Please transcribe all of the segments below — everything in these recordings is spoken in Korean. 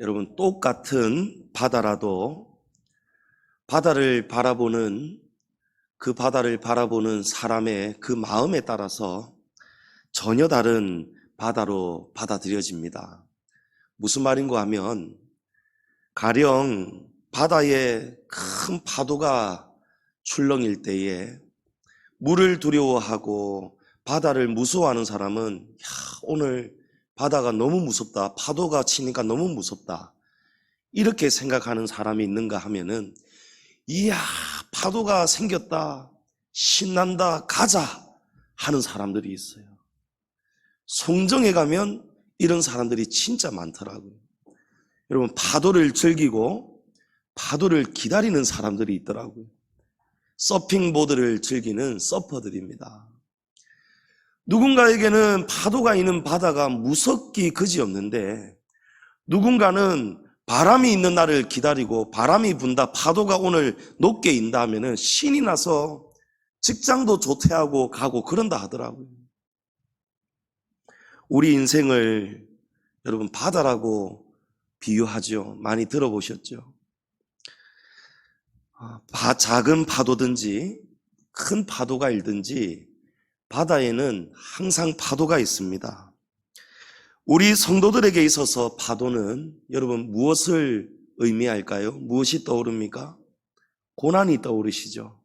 여러분, 똑같은 바다라도 바다를 바라보는 사람의 그 마음에 따라서 전혀 다른 바다로 받아들여집니다. 무슨 말인가 하면, 가령 바다에 큰 파도가 출렁일 때에 물을 두려워하고 바다를 무서워하는 사람은 오늘 바다가 너무 무섭다, 파도가 치니까 너무 무섭다, 이렇게 생각하는 사람이 있는가 하면은, 이야, 파도가 생겼다, 신난다, 가자 하는 사람들이 있어요. 송정에 가면 이런 사람들이 진짜 많더라고요. 여러분, 파도를 즐기고 파도를 기다리는 사람들이 있더라고요. 서핑보드를 즐기는 서퍼들입니다. 누군가에게는 파도가 있는 바다가 무섭기 그지없는데, 누군가는 바람이 있는 날을 기다리고, 바람이 분다, 파도가 오늘 높게 인다 하면은 신이 나서 직장도 조퇴하고 가고 그런다 하더라고요. 우리 인생을 여러분 바다라고 비유하죠. 많이 들어보셨죠? 작은 파도든지 큰 파도가 일든지 바다에는 항상 파도가 있습니다. 우리 성도들에게 있어서 파도는 여러분 무엇을 의미할까요? 무엇이 떠오릅니까? 고난이 떠오르시죠.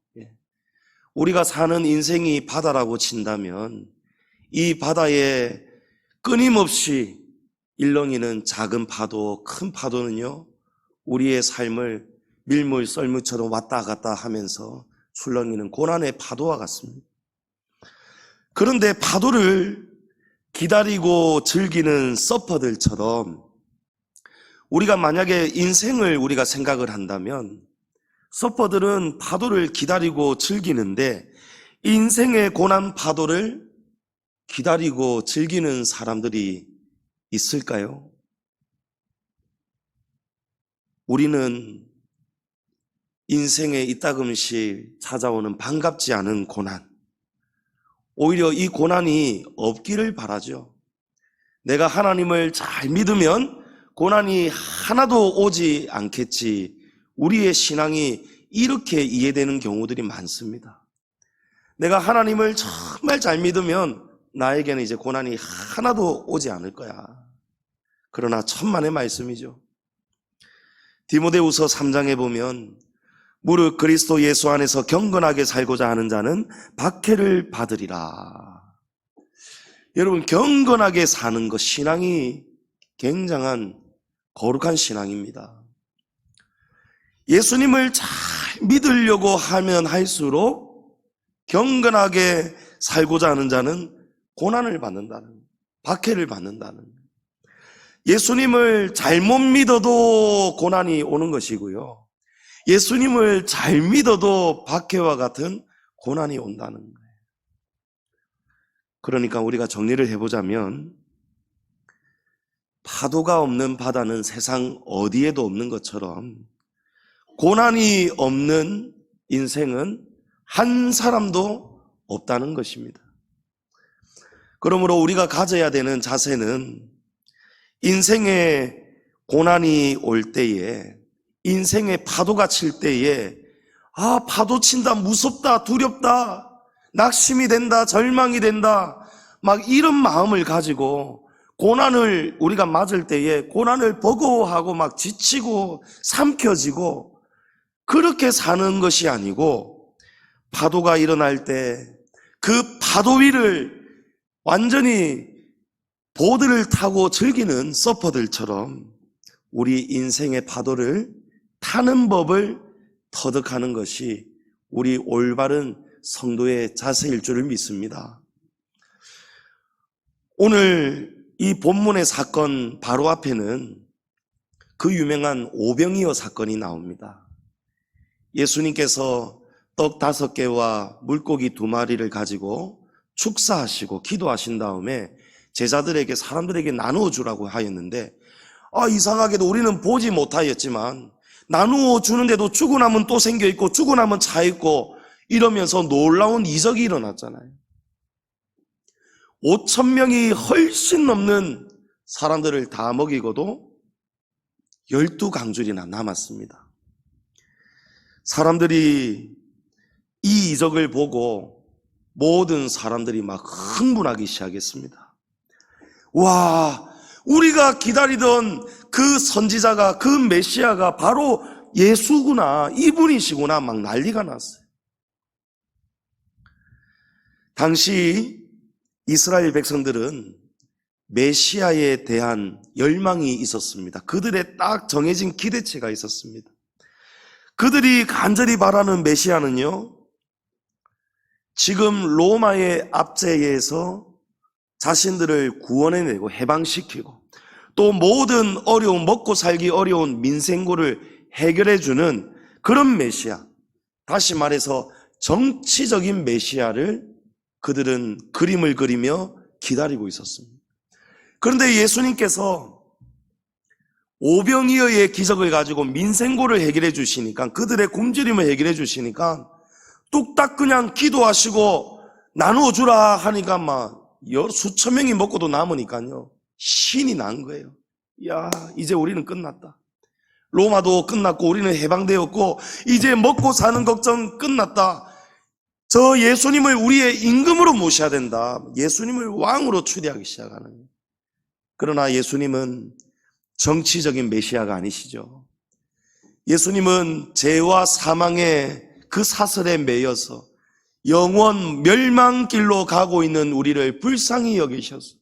우리가 사는 인생이 바다라고 친다면, 이 바다에 끊임없이 일렁이는 작은 파도, 큰 파도는요, 우리의 삶을 밀물 썰물처럼 왔다 갔다 하면서 출렁이는 고난의 파도와 같습니다. 그런데 파도를 기다리고 즐기는 서퍼들처럼 우리가 만약에 인생을 우리가 생각을 한다면, 서퍼들은 파도를 기다리고 즐기는데 인생의 고난 파도를 기다리고 즐기는 사람들이 있을까요? 우리는 인생에 이따금씩 찾아오는 반갑지 않은 고난, 오히려 이 고난이 없기를 바라죠. 내가 하나님을 잘 믿으면 고난이 하나도 오지 않겠지, 우리의 신앙이 이렇게 이해되는 경우들이 많습니다. 내가 하나님을 정말 잘 믿으면 나에게는 이제 고난이 하나도 오지 않을 거야. 그러나 천만의 말씀이죠. 디모데후서 3장에 보면, 무릇 그리스도 예수 안에서 경건하게 살고자 하는 자는 박해를 받으리라. 여러분, 경건하게 사는 것, 신앙이 굉장한 거룩한 신앙입니다. 예수님을 잘 믿으려고 하면 할수록 경건하게 살고자 하는 자는 고난을 받는다는, 박해를 받는다는, 예수님을 잘못 믿어도 고난이 오는 것이고요, 예수님을 잘 믿어도 박해와 같은 고난이 온다는 거예요. 그러니까 우리가 정리를 해보자면, 파도가 없는 바다는 세상 어디에도 없는 것처럼 고난이 없는 인생은 한 사람도 없다는 것입니다. 그러므로 우리가 가져야 되는 자세는, 인생에 고난이 올 때에, 인생의 파도가 칠 때에, 파도 친다, 무섭다, 두렵다, 낙심이 된다, 절망이 된다, 막 이런 마음을 가지고 고난을 우리가 맞을 때에 고난을 버거워하고 막 지치고 삼켜지고 그렇게 사는 것이 아니고, 파도가 일어날 때 그 파도 위를 완전히 보드를 타고 즐기는 서퍼들처럼 우리 인생의 파도를 타는 법을 터득하는 것이 우리 올바른 성도의 자세일 줄을 믿습니다. 오늘 이 본문의 사건 바로 앞에는 그 유명한 오병이어 사건이 나옵니다. 예수님께서 떡 5개와 물고기 2마리를 가지고 축사하시고 기도하신 다음에 제자들에게, 사람들에게 나누어 주라고 하였는데, 이상하게도 우리는 보지 못하였지만 나누어 주는데도 죽어남은 또 생겨있고 죽어남은 차있고 이러면서 놀라운 이적이 일어났잖아요. 5,000명이 훨씬 넘는 사람들을 다 먹이고도 12강줄이나 남았습니다. 사람들이 이 이적을 보고 모든 사람들이 막 흥분하기 시작했습니다. 와, 우리가 기다리던 그 선지자가, 그 메시아가 바로 예수구나, 이분이시구나, 막 난리가 났어요. 당시 이스라엘 백성들은 메시아에 대한 열망이 있었습니다. 그들의 딱 정해진 기대치가 있었습니다. 그들이 간절히 바라는 메시아는요, 지금 로마의 압제에서 자신들을 구원해내고 해방시키고 또 모든 어려운, 먹고 살기 어려운 민생고를 해결해주는 그런 메시아, 다시 말해서 정치적인 메시아를 그들은 그림을 그리며 기다리고 있었습니다. 그런데 예수님께서 오병이어의 기적을 가지고 민생고를 해결해 주시니까, 그들의 굶주림을 해결해 주시니까 뚝딱 그냥 기도하시고 나누어 주라 하니까 막 수천 명이 먹고도 남으니까요, 신이 난 거예요. 야, 이제 우리는 끝났다. 로마도 끝났고 우리는 해방되었고 이제 먹고 사는 걱정 끝났다. 저 예수님을 우리의 임금으로 모셔야 된다. 예수님을 왕으로 추대하기 시작하는 거예요. 그러나 예수님은 정치적인 메시아가 아니시죠. 예수님은 죄와 사망의 그 사슬에 매여서 영원 멸망길로 가고 있는 우리를 불쌍히 여기셔서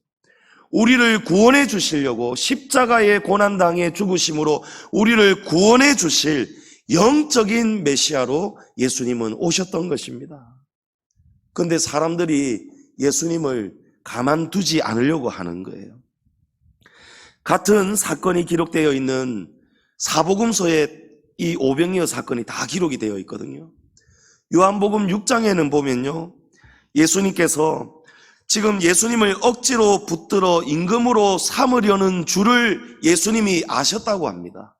우리를 구원해 주시려고 십자가의 고난당해 죽으심으로 우리를 구원해 주실 영적인 메시아로 예수님은 오셨던 것입니다. 그런데 사람들이 예수님을 가만두지 않으려고 하는 거예요. 같은 사건이 기록되어 있는 사복음서에 이 오병이어 사건이 다 기록이 되어 있거든요. 요한복음 6장에는 보면요, 예수님께서 지금 예수님을 억지로 붙들어 임금으로 삼으려는 줄을 예수님이 아셨다고 합니다.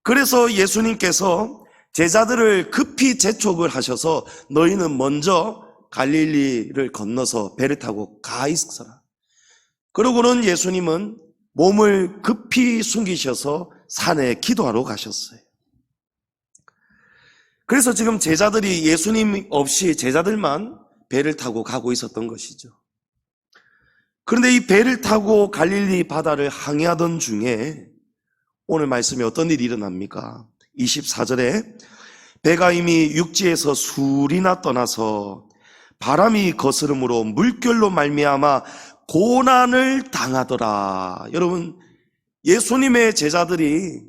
그래서 예수님께서 제자들을 급히 재촉을 하셔서 너희는 먼저 갈릴리를 건너서 배를 타고 가 있어라. 그러고는 예수님은 몸을 급히 숨기셔서 산에 기도하러 가셨어요. 그래서 지금 제자들이 예수님 없이 제자들만 배를 타고 가고 있었던 것이죠. 그런데 이 배를 타고 갈릴리 바다를 항해하던 중에 오늘 말씀에 어떤 일이 일어납니까? 24절에 배가 이미 육지에서 술이나 떠나서 바람이 거스름으로 물결로 말미암아 고난을 당하더라. 여러분, 예수님의 제자들이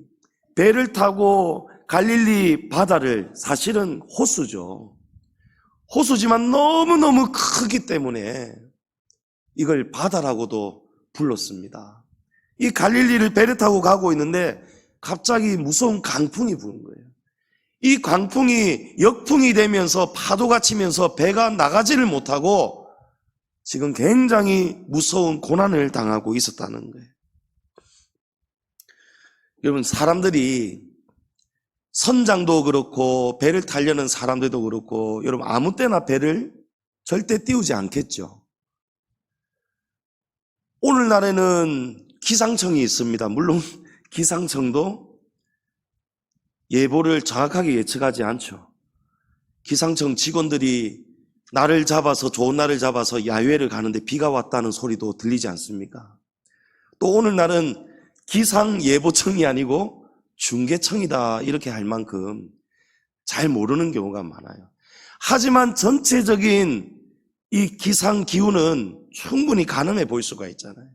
배를 타고 갈릴리 바다를, 사실은 호수죠. 호수지만 너무너무 크기 때문에 이걸 바다라고도 불렀습니다. 이 갈릴리를 배를 타고 가고 있는데 갑자기 무서운 강풍이 부는 거예요. 이 강풍이 역풍이 되면서 파도가 치면서 배가 나가지를 못하고 지금 굉장히 무서운 고난을 당하고 있었다는 거예요. 여러분, 사람들이, 선장도 그렇고 배를 타려는 사람들도 그렇고, 여러분 아무 때나 배를 절대 띄우지 않겠죠. 오늘날에는 기상청이 있습니다. 물론 기상청도 예보를 정확하게 예측하지 않죠. 기상청 직원들이 날을 잡아서, 좋은 날을 잡아서 야외를 가는데 비가 왔다는 소리도 들리지 않습니까? 또 오늘날은 기상예보청이 아니고 중계청이다 이렇게 할 만큼 잘 모르는 경우가 많아요. 하지만 전체적인 이 기상기후는 충분히 가늠해 볼 수가 있잖아요.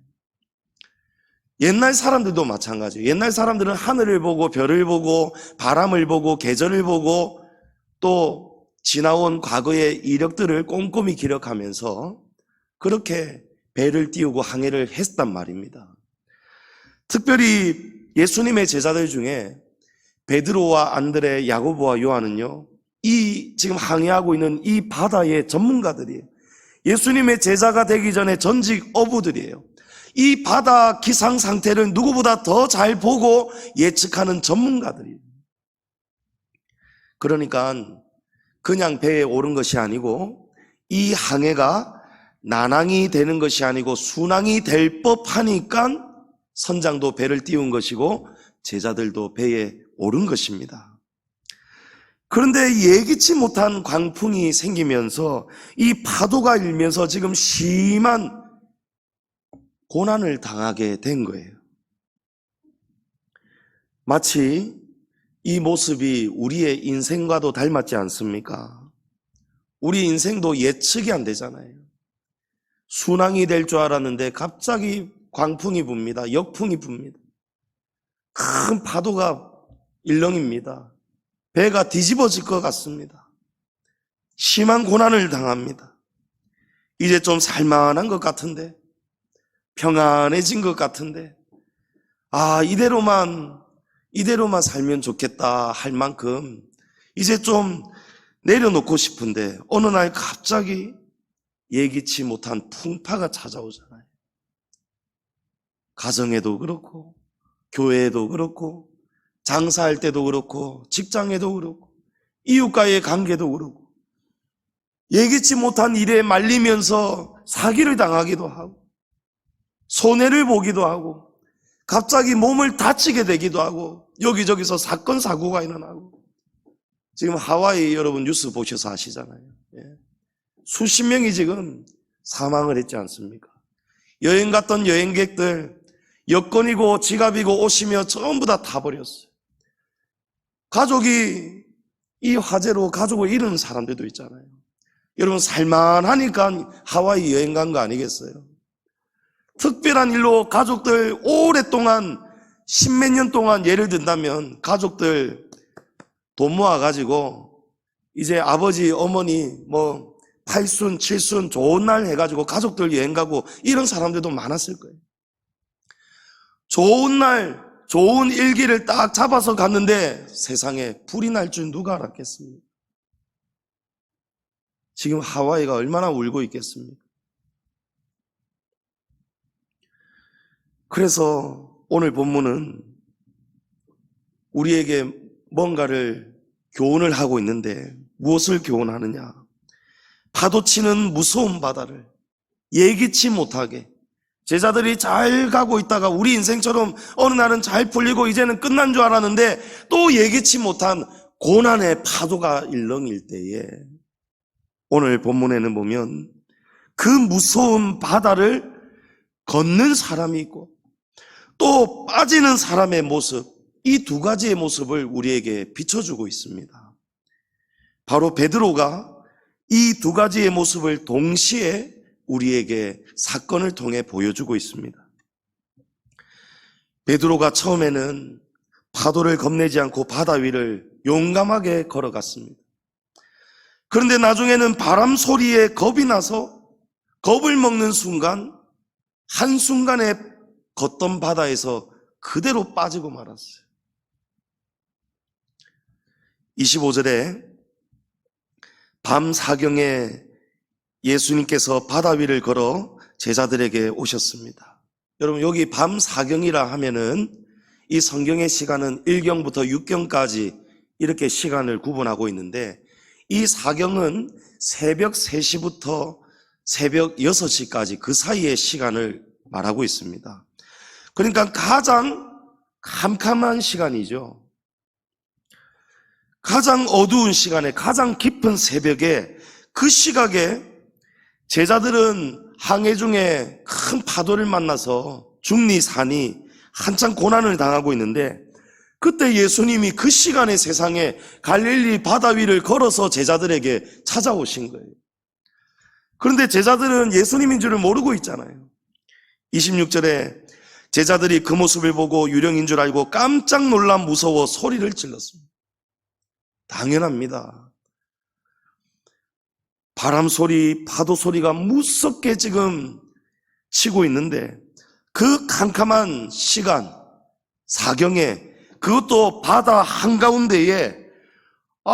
옛날 사람들도 마찬가지예요. 옛날 사람들은 하늘을 보고 별을 보고 바람을 보고 계절을 보고 또 지나온 과거의 이력들을 꼼꼼히 기록하면서 그렇게 배를 띄우고 항해를 했단 말입니다. 특별히 예수님의 제자들 중에 베드로와 안드레, 야고보와 요한은요, 이 지금 항해하고 있는 이 바다의 전문가들이에요. 예수님의 제자가 되기 전에 전직 어부들이에요. 이 바다 기상 상태를 누구보다 더 잘 보고 예측하는 전문가들이에요. 그러니까 그냥 배에 오른 것이 아니고 이 항해가 난항이 되는 것이 아니고 순항이 될 법하니까 선장도 배를 띄운 것이고 제자들도 배에 오른 것입니다. 그런데 예기치 못한 광풍이 생기면서 이 파도가 일면서 지금 심한 고난을 당하게 된 거예요. 마치 이 모습이 우리의 인생과도 닮았지 않습니까? 우리 인생도 예측이 안 되잖아요. 순항이 될 줄 알았는데 갑자기 광풍이 붑니다. 역풍이 붑니다. 큰 파도가 일렁입니다. 배가 뒤집어질 것 같습니다. 심한 고난을 당합니다. 이제 좀 살만한 것 같은데, 평안해진 것 같은데, 이대로만 살면 좋겠다 할 만큼 이제 좀 내려놓고 싶은데 어느 날 갑자기 예기치 못한 풍파가 찾아오잖아요. 가정에도 그렇고 교회에도 그렇고 장사할 때도 그렇고 직장에도 그렇고 이웃과의 관계도 그렇고 예기치 못한 일에 말리면서 사기를 당하기도 하고 손해를 보기도 하고 갑자기 몸을 다치게 되기도 하고 여기저기서 사건 사고가 일어나고 지금 하와이 여러분 뉴스 보셔서 아시잖아요. 수십 명이 지금 사망을 했지 않습니까? 여행 갔던 여행객들 여권이고 지갑이고 옷이며 전부 다 타버렸어요. 가족이 이 화재로 가족을 잃은 사람들도 있잖아요. 여러분 살만하니까 하와이 여행 간 거 아니겠어요? 특별한 일로 가족들 오랫동안 십몇 년 동안 예를 든다면 가족들 돈 모아가지고 이제 아버지 어머니 팔순 칠순 좋은 날 해가지고 가족들 여행 가고 이런 사람들도 많았을 거예요. 좋은 날 좋은 일기를 딱 잡아서 갔는데 세상에 불이 날 줄 누가 알았겠습니까? 지금 하와이가 얼마나 울고 있겠습니까? 그래서 오늘 본문은 우리에게 뭔가를 교훈을 하고 있는데 무엇을 교훈하느냐? 파도치는 무서운 바다를 예기치 못하게 제자들이 잘 가고 있다가 우리 인생처럼 어느 날은 잘 풀리고 이제는 끝난 줄 알았는데 또 예기치 못한 고난의 파도가 일렁일 때에 오늘 본문에는 보면 그 무서운 바다를 걷는 사람이 있고 또 빠지는 사람의 모습, 이 두 가지의 모습을 우리에게 비춰주고 있습니다. 바로 베드로가 이 두 가지의 모습을 동시에 우리에게 사건을 통해 보여주고 있습니다. 베드로가 처음에는 파도를 겁내지 않고 바다 위를 용감하게 걸어갔습니다. 그런데 나중에는 바람 소리에 겁이 나서 겁을 먹는 순간 한순간에 걷던 바다에서 그대로 빠지고 말았어요. 25절에 밤 사경에 예수님께서 바다 위를 걸어 제자들에게 오셨습니다. 여러분 여기 밤 사경이라 하면은 이 성경의 시간은 1경부터 6경까지 이렇게 시간을 구분하고 있는데 이 사경은 새벽 3시부터 새벽 6시까지 그 사이의 시간을 말하고 있습니다. 그러니까 가장 캄캄한 시간이죠. 가장 어두운 시간에 가장 깊은 새벽에 그 시각에 제자들은 항해 중에 큰 파도를 만나서 중리 산이 한참 고난을 당하고 있는데 그때 예수님이 그 시간에 세상에 갈릴리 바다 위를 걸어서 제자들에게 찾아오신 거예요. 그런데 제자들은 예수님인 줄을 모르고 있잖아요. 26절에 제자들이 그 모습을 보고 유령인 줄 알고 깜짝 놀라 무서워 소리를 질렀습니다. 당연합니다. 바람 소리, 파도 소리가 무섭게 지금 치고 있는데 그 캄캄한 시간, 사경에 그것도 바다 한가운데에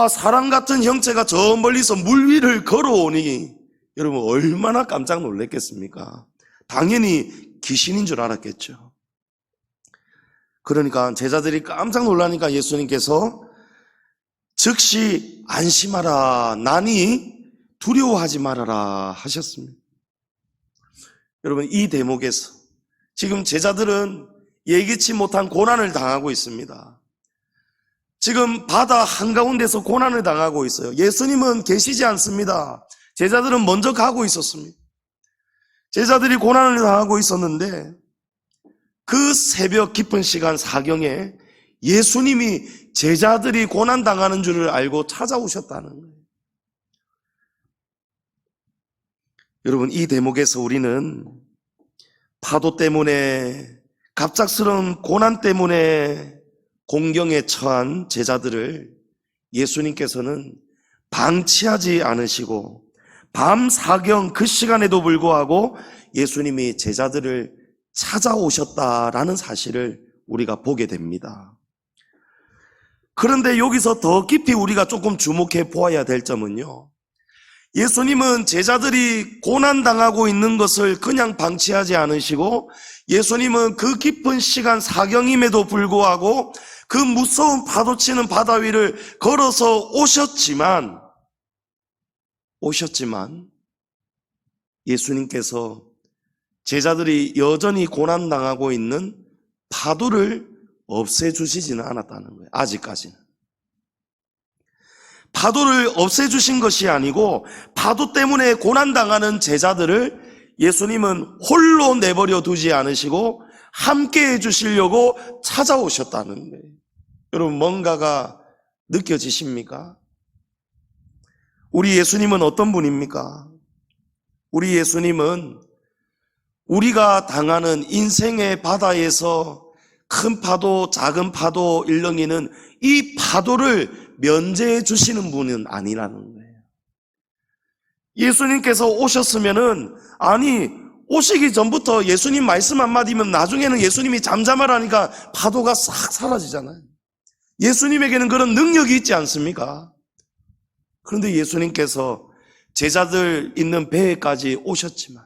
사람 같은 형체가 저 멀리서 물 위를 걸어오니 여러분 얼마나 깜짝 놀랐겠습니까? 당연히 귀신인 줄 알았겠죠. 그러니까 제자들이 깜짝 놀라니까 예수님께서 즉시 안심하라, 나니 두려워하지 말아라 하셨습니다. 여러분 이 대목에서 지금 제자들은 예기치 못한 고난을 당하고 있습니다. 지금 바다 한가운데서 고난을 당하고 있어요. 예수님은 계시지 않습니다. 제자들은 먼저 가고 있었습니다. 제자들이 고난을 당하고 있었는데 그 새벽 깊은 시간 사경에 예수님이 제자들이 고난당하는 줄을 알고 찾아오셨다는 거예요. 여러분, 이 대목에서 우리는 파도 때문에, 갑작스러운 고난 때문에 공경에 처한 제자들을 예수님께서는 방치하지 않으시고 밤 사경 그 시간에도 불구하고 예수님이 제자들을 찾아오셨다라는 사실을 우리가 보게 됩니다. 그런데 여기서 더 깊이 우리가 조금 주목해 보아야 될 점은요, 예수님은 제자들이 고난당하고 있는 것을 그냥 방치하지 않으시고 예수님은 그 깊은 시간 사경임에도 불구하고 그 무서운 파도치는 바다 위를 걸어서 오셨지만 예수님께서 제자들이 여전히 고난당하고 있는 파도를 없애주시지는 않았다는 거예요. 아직까지는. 파도를 없애주신 것이 아니고 파도 때문에 고난당하는 제자들을 예수님은 홀로 내버려 두지 않으시고 함께 해주시려고 찾아오셨다는 거예요. 여러분, 뭔가가 느껴지십니까? 우리 예수님은 어떤 분입니까? 우리 예수님은 우리가 당하는 인생의 바다에서 큰 파도, 작은 파도 일렁이는 이 파도를 면제해 주시는 분은 아니라는 거예요. 예수님께서 오셨으면은, 아니, 오시기 전부터 예수님 말씀 한마디면 나중에는 예수님이 잠잠하라니까 파도가 싹 사라지잖아요. 예수님에게는 그런 능력이 있지 않습니까? 그런데 예수님께서 제자들 있는 배에까지 오셨지만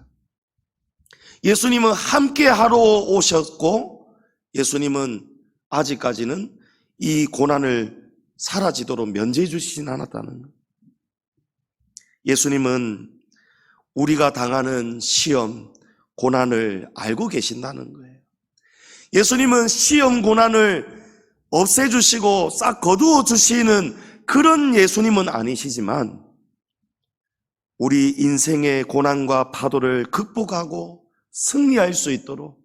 예수님은 함께 하러 오셨고 예수님은 아직까지는 이 고난을 사라지도록 면제해 주시진 않았다는 거예요. 예수님은 우리가 당하는 시험, 고난을 알고 계신다는 거예요. 예수님은 시험, 고난을 없애주시고 싹 거두어 주시는 그런 예수님은 아니시지만 우리 인생의 고난과 파도를 극복하고 승리할 수 있도록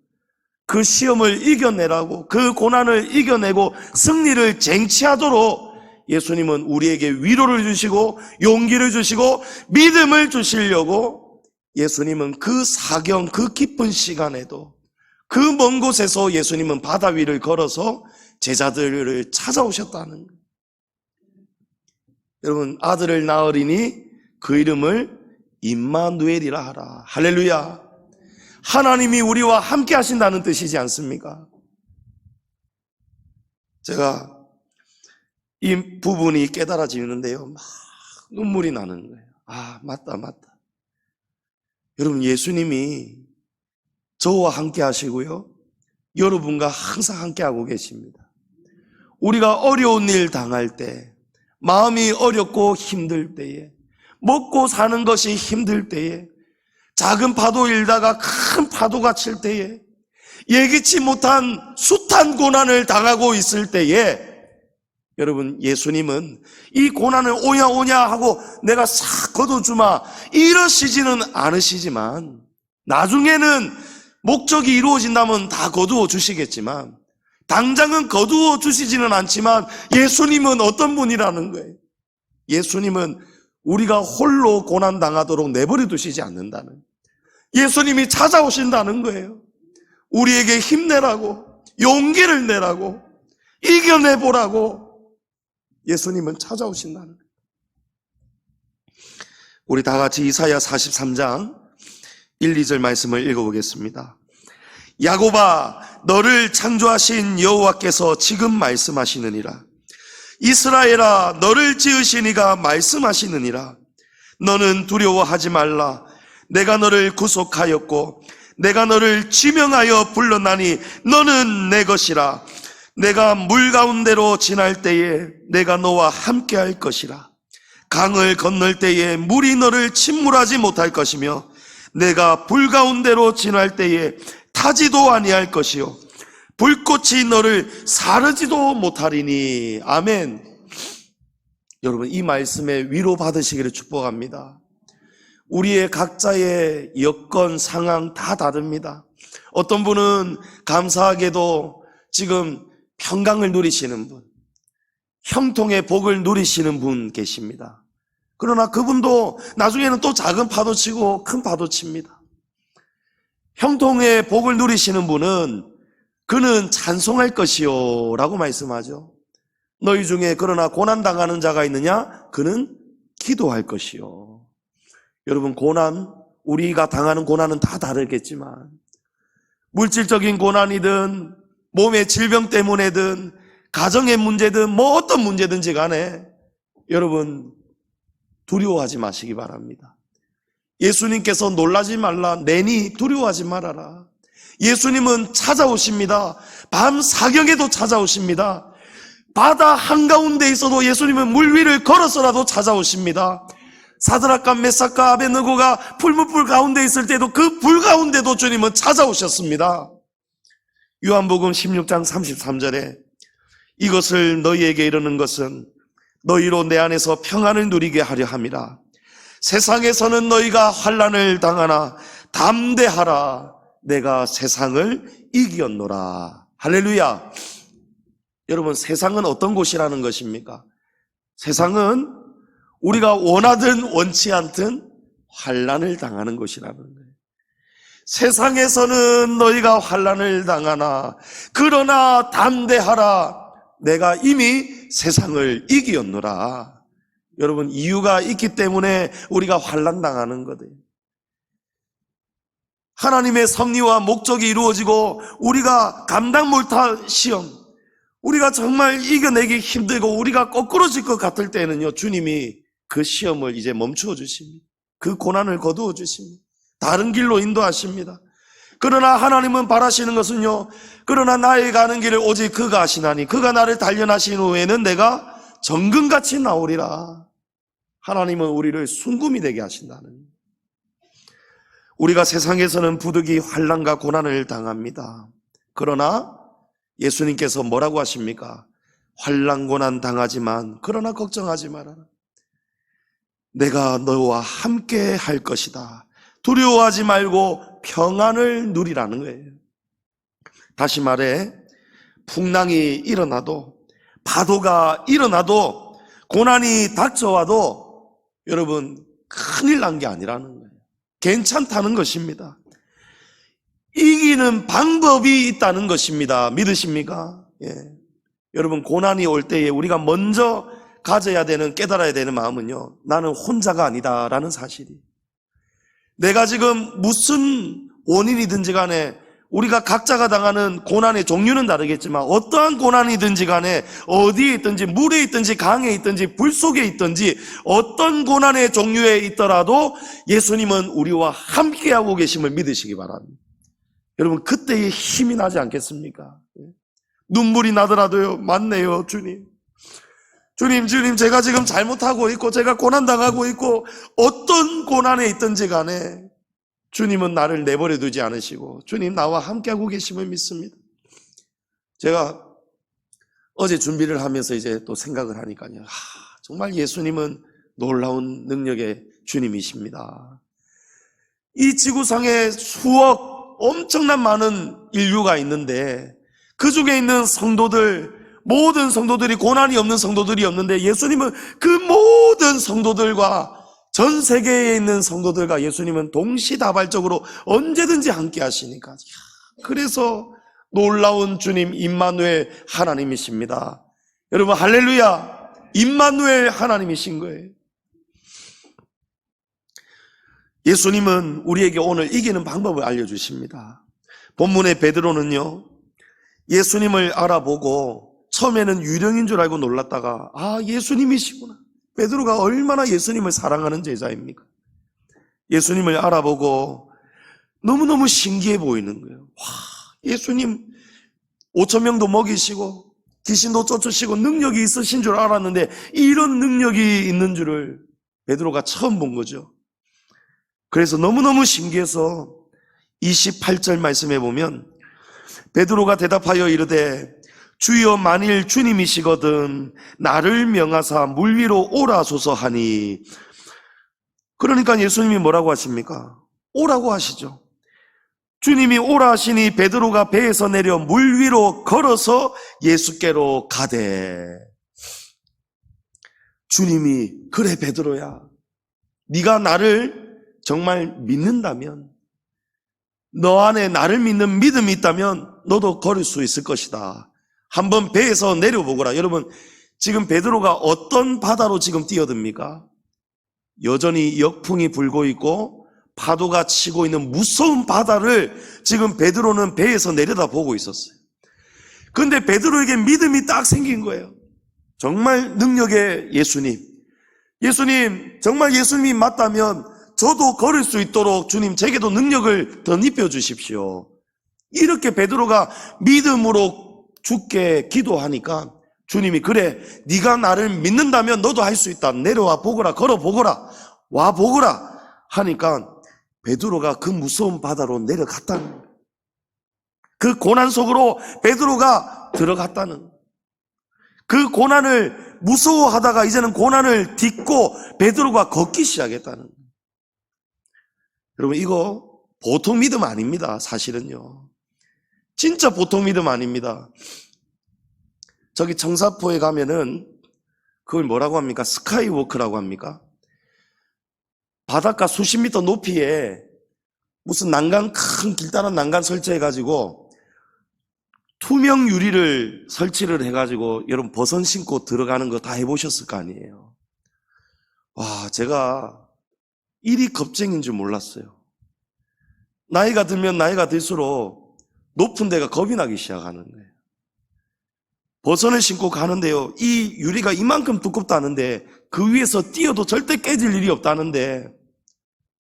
그 시험을 이겨내라고, 그 고난을 이겨내고 승리를 쟁취하도록 예수님은 우리에게 위로를 주시고 용기를 주시고 믿음을 주시려고 예수님은 그 사경, 그 깊은 시간에도 그 먼 곳에서 예수님은 바다 위를 걸어서 제자들을 찾아오셨다는 거예요. 여러분, 아들을 낳으리니 그 이름을 임마누엘이라 하라. 할렐루야. 하나님이 우리와 함께 하신다는 뜻이지 않습니까? 제가 이 부분이 깨달아지는데요, 막 눈물이 나는 거예요. 아, 맞다. 여러분, 예수님이 저와 함께 하시고요, 여러분과 항상 함께 하고 계십니다. 우리가 어려운 일 당할 때, 마음이 어렵고 힘들 때에, 먹고 사는 것이 힘들 때에, 작은 파도 일다가 큰 파도가 칠 때에, 예기치 못한 숱한 고난을 당하고 있을 때에, 여러분, 예수님은 이 고난을 오냐 하고 내가 싹 거둬주마 이러시지는 않으시지만 나중에는 목적이 이루어진다면 다 거두어 주시겠지만 당장은 거두어 주시지는 않지만 예수님은 어떤 분이라는 거예요? 예수님은 우리가 홀로 고난당하도록 내버려 두시지 않는다는, 예수님이 찾아오신다는 거예요. 우리에게 힘내라고, 용기를 내라고, 이겨내보라고 예수님은 찾아오신다는 거예요. 우리 다 같이 이사야 43장 1, 2절 말씀을 읽어보겠습니다. 야곱아, 너를 창조하신 여호와께서 지금 말씀하시느니라. 이스라엘아, 너를 지으신 이가 말씀하시느니라. 너는 두려워하지 말라. 내가 너를 구속하였고 내가 너를 지명하여 불렀나니 너는 내 것이라. 내가 물 가운데로 지날 때에 내가 너와 함께 할 것이라. 강을 건널 때에 물이 너를 침몰하지 못할 것이며 내가 불 가운데로 지날 때에 타지도 아니할 것이요 불꽃이 너를 사르지도 못하리니. 아멘. 여러분, 이 말씀에 위로 받으시기를 축복합니다. 우리의 각자의 여건, 상황 다 다릅니다. 어떤 분은 감사하게도 지금 평강을 누리시는 분, 형통의 복을 누리시는 분 계십니다. 그러나 그분도 나중에는 또 작은 파도 치고 큰 파도 칩니다. 형통의 복을 누리시는 분은 그는 찬송할 것이요 라고 말씀하죠. 너희 중에 그러나 고난당하는 자가 있느냐? 그는 기도할 것이요. 여러분, 고난, 우리가 당하는 고난은 다 다르겠지만 물질적인 고난이든 몸의 질병 때문에든 가정의 문제든 뭐 어떤 문제든지 간에 여러분 두려워하지 마시기 바랍니다. 예수님께서 놀라지 말라, 내니 두려워하지 말아라. 예수님은 찾아오십니다. 밤 사경에도 찾아오십니다. 바다 한가운데 있어도 예수님은 물 위를 걸어서라도 찾아오십니다. 사드락과 메삭과 아벳느고가 풀무불 가운데 있을 때도 그 불 가운데도 주님은 찾아오셨습니다. 요한복음 16장 33절에 이것을 너희에게 이르는 것은 너희로 내 안에서 평안을 누리게 하려 함이라. 세상에서는 너희가 환난을 당하나 담대하라. 내가 세상을 이기었노라. 할렐루야. 여러분, 세상은 어떤 곳이라는 것입니까? 세상은 우리가 원하든 원치 않든 환난을 당하는 곳이라는 거예요. 세상에서는 너희가 환난을 당하나 그러나 담대하라. 내가 이미 세상을 이기었노라. 여러분, 이유가 있기 때문에 우리가 환난 당하는 거예요. 하나님의 섭리와 목적이 이루어지고 우리가 감당 못할 시험, 우리가 정말 이겨내기 힘들고 우리가 거꾸러질 것 같을 때는요, 주님이 그 시험을 이제 멈추어 주십니다. 그 고난을 거두어 주십니다. 다른 길로 인도하십니다. 그러나 하나님은 바라시는 것은요, 그러나 나의 가는 길을 오직 그가 아시나니 그가 나를 단련하신 후에는 내가 정금같이 나오리라. 하나님은 우리를 순금이 되게 하신다는. 우리가 세상에서는 부득이 환난과 고난을 당합니다. 그러나 예수님께서 뭐라고 하십니까? 환난 고난 당하지만 그러나 걱정하지 말아라. 내가 너와 함께 할 것이다. 두려워하지 말고 평안을 누리라는 거예요. 다시 말해, 풍랑이 일어나도, 파도가 일어나도, 고난이 닥쳐와도 여러분 큰일 난 게 아니라는 거예요. 괜찮다는 것입니다. 이기는 방법이 있다는 것입니다. 믿으십니까? 예. 여러분, 고난이 올 때에 우리가 먼저 가져야 되는, 깨달아야 되는 마음은요, 나는 혼자가 아니다라는 사실이. 내가 지금 무슨 원인이든지 간에 우리가 각자가 당하는 고난의 종류는 다르겠지만 어떠한 고난이든지 간에 어디에 있든지 물에 있든지 강에 있든지 불 속에 있든지 어떤 고난의 종류에 있더라도 예수님은 우리와 함께하고 계심을 믿으시기 바랍니다. 여러분, 그때의 힘이 나지 않겠습니까? 눈물이 나더라도요, 맞네요, 주님. 주님, 제가 지금 잘못하고 있고 제가 고난당하고 있고 어떤 고난에 있든지 간에 주님은 나를 내버려 두지 않으시고 주님 나와 함께하고 계심을 믿습니다. 제가 어제 준비를 하면서 이제 또 생각을 하니까요, 정말 예수님은 놀라운 능력의 주님이십니다. 이 지구상에 수억, 엄청난 많은 인류가 있는데 그 중에 있는 성도들, 모든 성도들이 고난이 없는 성도들이 없는데 예수님은 그 모든 성도들과 전 세계에 있는 성도들과 예수님은 동시다발적으로 언제든지 함께 하시니까, 그래서 놀라운 주님 임마누엘 하나님이십니다. 여러분, 할렐루야. 임마누엘 하나님이신 거예요. 예수님은 우리에게 오늘 이기는 방법을 알려주십니다. 본문의 베드로는요, 예수님을 알아보고 처음에는 유령인 줄 알고 놀랐다가 예수님이시구나. 베드로가 얼마나 예수님을 사랑하는 제자입니까? 예수님을 알아보고 너무너무 신기해 보이는 거예요. 예수님 5,000명도 먹이시고 귀신도 쫓으시고 능력이 있으신 줄 알았는데 이런 능력이 있는 줄을 베드로가 처음 본 거죠. 그래서 너무너무 신기해서 28절 말씀해 보면 베드로가 대답하여 이르되 주여 만일 주님이시거든 나를 명하사 물 위로 오라소서 하니. 그러니까 예수님이 뭐라고 하십니까? 오라고 하시죠. 주님이 오라 하시니 베드로가 배에서 내려 물 위로 걸어서 예수께로 가되. 주님이 그래 베드로야, 네가 나를 정말 믿는다면, 너 안에 나를 믿는 믿음이 있다면 너도 걸을 수 있을 것이다. 한번 배에서 내려보거라. 여러분, 지금 베드로가 어떤 바다로 지금 뛰어듭니까? 여전히 역풍이 불고 있고 파도가 치고 있는 무서운 바다를 지금 베드로는 배에서 내려다보고 있었어요. 그런데 베드로에게 믿음이 딱 생긴 거예요. 정말 능력의 예수님, 정말 예수님이 맞다면 저도 걸을 수 있도록 주님 제게도 능력을 더 입혀주십시오. 이렇게 베드로가 믿음으로 주께 기도하니까 주님이 그래 네가 나를 믿는다면 너도 할 수 있다. 내려와 보거라, 걸어 보거라, 와 보거라 하니까 베드로가 그 무서운 바다로 내려갔다는 거예요. 그 고난 속으로 베드로가 들어갔다는, 그 고난을 무서워하다가 이제는 고난을 딛고 베드로가 걷기 시작했다는 거예요. 여러분, 이거 보통 믿음 아닙니다. 사실은요, 진짜 보통 믿음 아닙니다. 저기 청사포에 가면은 그걸 뭐라고 합니까? 스카이워크라고 합니까? 바닷가 수십 미터 높이에 무슨 난간, 큰 길다란 난간 설치해가지고 투명 유리를 설치를 해가지고 여러분 버선 신고 들어가는 거 다 해보셨을 거 아니에요. 와, 제가 이리 겁쟁인 줄 몰랐어요. 나이가 들면 나이가 들수록 높은 데가 겁이 나기 시작하는 거예요. 버선을 신고 가는데요, 이 유리가 이만큼 두껍다는데 그 위에서 뛰어도 절대 깨질 일이 없다는데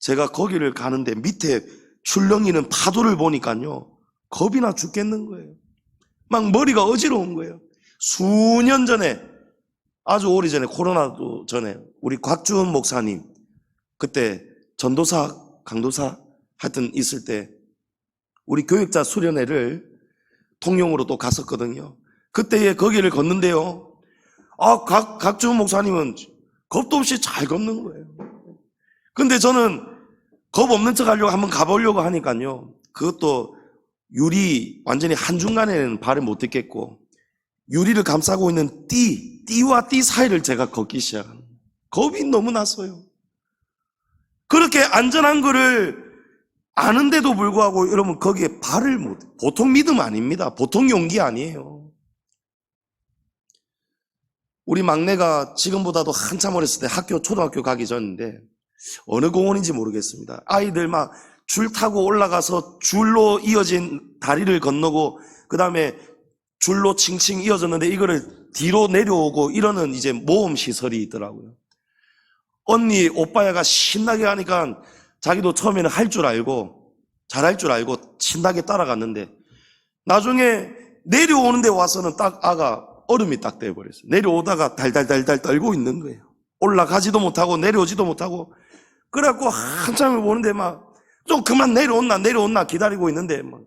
제가 거기를 가는데 밑에 출렁이는 파도를 보니까요 겁이 나 죽겠는 거예요. 막 머리가 어지러운 거예요. 수년 전에, 아주 오래전에, 코로나도 전에 우리 곽주은 목사님 그때 전도사, 강도사 하여튼 있을 때 우리 교육자 수련회를 통영으로 또 갔었거든요. 그때에 거기를 걷는데요, 곽주은 목사님은 겁도 없이 잘 걷는 거예요. 근데 저는 겁 없는 척 하려고 한번 가보려고 하니까요, 그것도 유리 완전히 한중간에는 발을 못 딛겠고 유리를 감싸고 있는 띠와 띠 사이를 제가 걷기 시작합니다. 겁이 너무 났어요. 그렇게 안전한 거를 아는데도 불구하고 여러분 거기에 발을 못, 보통 믿음 아닙니다. 보통 용기 아니에요. 우리 막내가 지금보다도 한참 어렸을 때 초등학교 가기 전인데 어느 공원인지 모르겠습니다. 아이들 막 줄 타고 올라가서 줄로 이어진 다리를 건너고 그 다음에 줄로 칭칭 이어졌는데 이거를 뒤로 내려오고 이러는 이제 모험 시설이 있더라고요. 언니 오빠야가 신나게 하니까 자기도 처음에는 할 줄 알고 잘할 줄 알고 신나게 따라갔는데 나중에 내려오는데 와서는 딱 아가 얼음이 딱 돼버렸어요. 내려오다가 달달달달 떨고 있는 거예요. 올라가지도 못하고 내려오지도 못하고. 그래갖고 한참을 보는데 막 좀 그만 내려온나 기다리고 있는데 막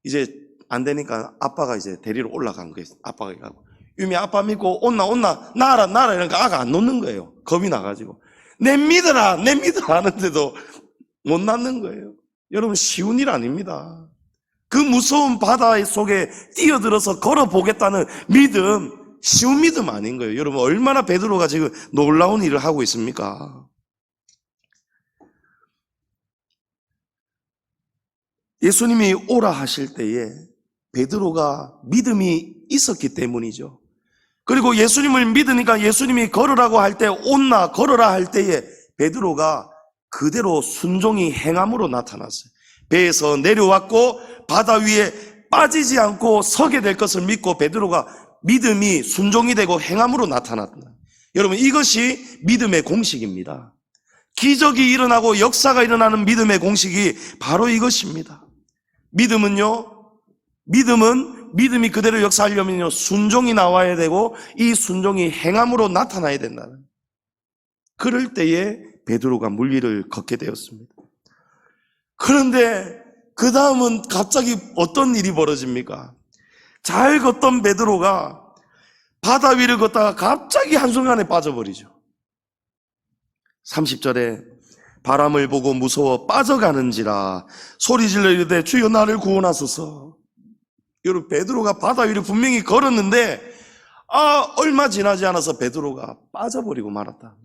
이제 안 되니까 아빠가 이제 데리러 올라간 거예요. 아빠가 가고 유미 아빠 믿고 온나 나라 이러니까 아가 안 놓는 거예요. 겁이 나가지고 내 믿어라 하는데도 못 낳는 거예요. 여러분, 쉬운 일 아닙니다. 그 무서운 바다 속에 뛰어들어서 걸어보겠다는 믿음, 쉬운 믿음 아닌 거예요. 여러분, 얼마나 베드로가 지금 놀라운 일을 하고 있습니까? 예수님이 오라 하실 때에 베드로가 믿음이 있었기 때문이죠. 그리고 예수님을 믿으니까 예수님이 걸으라고 할 때 온나 걸어라 할 때에 베드로가 그대로 순종이 행함으로 나타났어요. 배에서 내려왔고 바다 위에 빠지지 않고 서게 될 것을 믿고 베드로가 믿음이 순종이 되고 행함으로 나타났다. 여러분, 이것이 믿음의 공식입니다. 기적이 일어나고 역사가 일어나는 믿음의 공식이 바로 이것입니다. 믿음이 그대로 역사하려면요 순종이 나와야 되고 이 순종이 행함으로 나타나야 된다는, 그럴 때에 베드로가 물 위를 걷게 되었습니다. 그런데 그 다음은 갑자기 어떤 일이 벌어집니까? 잘 걷던 베드로가 바다 위를 걷다가 갑자기 한순간에 빠져버리죠. 30절에 바람을 보고 무서워 빠져가는지라 소리질러 이르되 주여 나를 구원하소서. 여러분, 베드로가 바다 위를 분명히 걸었는데 얼마 지나지 않아서 베드로가 빠져버리고 말았다.